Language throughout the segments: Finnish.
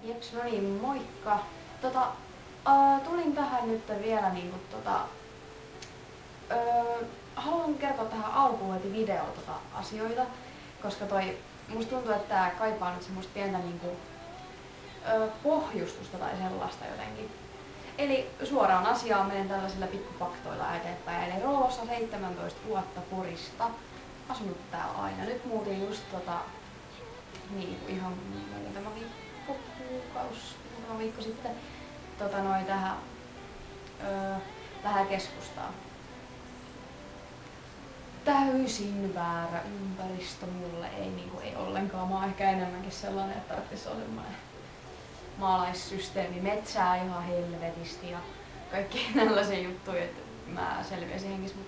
Jeps, no niin, moikka. Tulin tähän nyt vielä haluan kertoa tähän alkuun heti asioita, koska musta tuntuu, että tää kaipaa nyt semmoista pientä pohjustusta tai sellaista jotenkin. Eli suoraan asiaan menen tällaisilla pikkupaktoilla eteenpäin. Eli Roosa 17 vuotta Porista. Asunut täällä aina. Nyt muutin just ihan muutama viikko sitten tähän keskustaan. Täysin väärä ympäristö mulle, ei ollenkaan. Mä oon ehkä enemmänkin sellainen, että tarvitsisi olla semmoinen maalaissysteemi, metsää ihan helvetisti ja kaikki tällaisia juttuja, että mä selviäisin henkissä.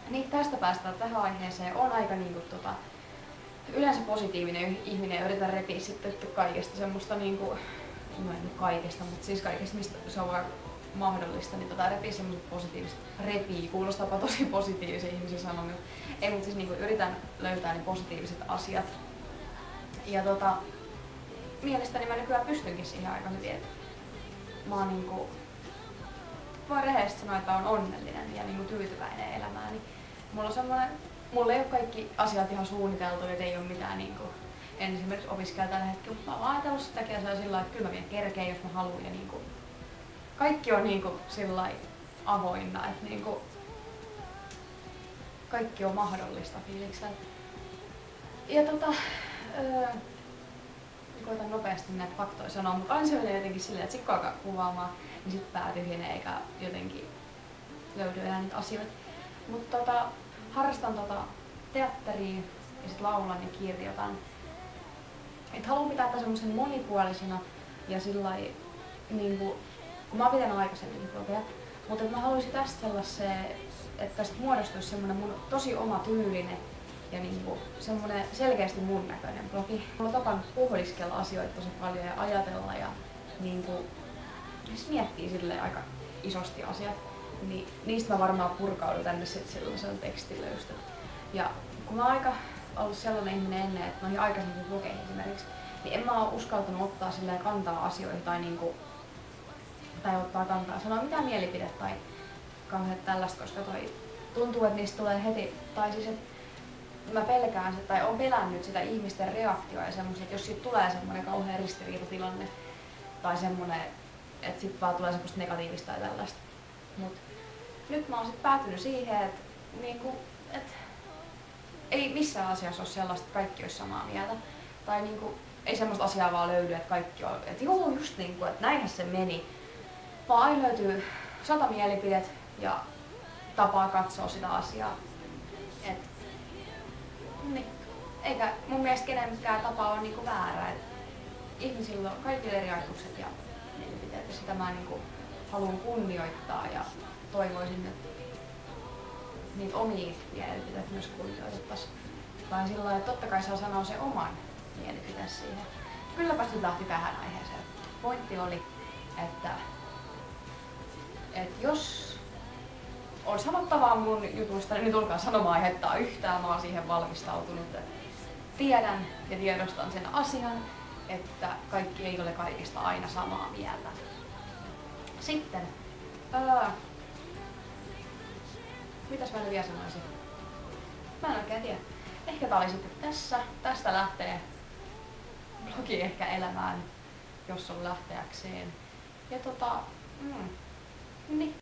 Niin tästä päästään tähän aiheeseen. On aika yleensä positiivinen ihminen ja yritän repiä sitten kaikesta semmoista no ei nyt kaikesta, mutta siis kaikesta mistä se on vaan mahdollista, niin repiä semmoiset positiiviset, kuulostaapa tosi positiivisia ihmisiä sanomia. Ei, mutta siis yritän löytää ne positiiviset asiat. Ja mielestäni mä nykyään pystynkin siihen aika hyvin, että mä oon voin rehellisesti sanoa, että on onnellinen ja tyytyväinen elämääni. Mulla ei ole kaikki asiat ihan suunniteltu, et ei ole mitään en esimerkiksi opiskella tällä hetkellä, mutta mä oon ajatellut sitäkin asiaa sillä että kyllä mä vielä kerkeen, jos mä haluan ja kaikki on sillä avoinna, että kaikki on mahdollista fiiliksellä. Ja koitan nopeasti näitä faktoja sanoa, mutta aina se menee jotenkin silleen, että sit kun alkaa kuvaamaan, niin sit pää tyhjenee eikä jotenkin löydy enää niitä asioita. Mutta harrastan teatteria ja sit laulan ja kirjoitan. Et haluan pitää tätä semmosen monipuolisena ja sillai kun mä oon pitänyt aikaisemminkin blogia, mutta mä haluaisin tästä sellaiseen, että tästä muodostuisi semmonen mun tosi oma tyylinen ja semmonen selkeästi mun näköinen blogi. Mulla on tapana pohdiskella asioita tosi paljon ja ajatella ja siis miettii silleen aika isosti asiat. Niin niistä mä varmaan purkaudun tänne sit sellaisella tekstillä just. Ja kun mä oon aika ollut sellainen ihminen ennen, että noihin aikaisempiin blogeihin esimerkiksi, niin en mä oo uskaltanut ottaa silleen kantaa asioihin tai ottaa kantaa, sanoa mitään mielipidettä tai kauhean tällaista, koska tuntuu, että niistä tulee heti, tai siis että mä pelkään sitä, tai oon pelännyt sitä ihmisten reaktioa ja semmoista, että jos siitä tulee semmoinen kauhean ristiriitatilanne tai semmoinen, että sit vaan tulee semmoista negatiivista tai tällaista. Mut nyt mä oon sit päätynyt siihen, että ei missään asiassa ole sellaista, että kaikki olisi samaa mieltä. Tai ei semmoista asiaa vaan löydy, että kaikki on, että joo just että näinhän se meni. Vaan aina löytyy 100 mielipidet ja tapaa katsoa sitä asiaa. Eikä mun mielestä kenenkään tapa ole väärä. Ihmisillä on kaikille eri ajatukset ja mielipiteet ja sitä mä haluan kunnioittaa ja toivoisin, että niitä omia mielipiteitä myös kunnioitettaisiin. Tai sillä lailla, että totta kai saa sanoa se oman mielipiteen siihen. Kylläpä se lähti tähän aiheeseen. Pointti oli, että jos on sanottavaa mun jutusta, niin tulkaa sanomaan aihetta yhtään. Mä oon siihen valmistautunut. Tiedän ja tiedostan sen asian, että kaikki ei ole kaikista aina samaa mieltä. Sitten, mitäs mä nyt vielä sanoisin? Mä en oikein tiedä. Ehkä tää oli sitten tässä. Tästä lähtee blogi ehkä elämään, jos on lähteäkseen. Ja niin.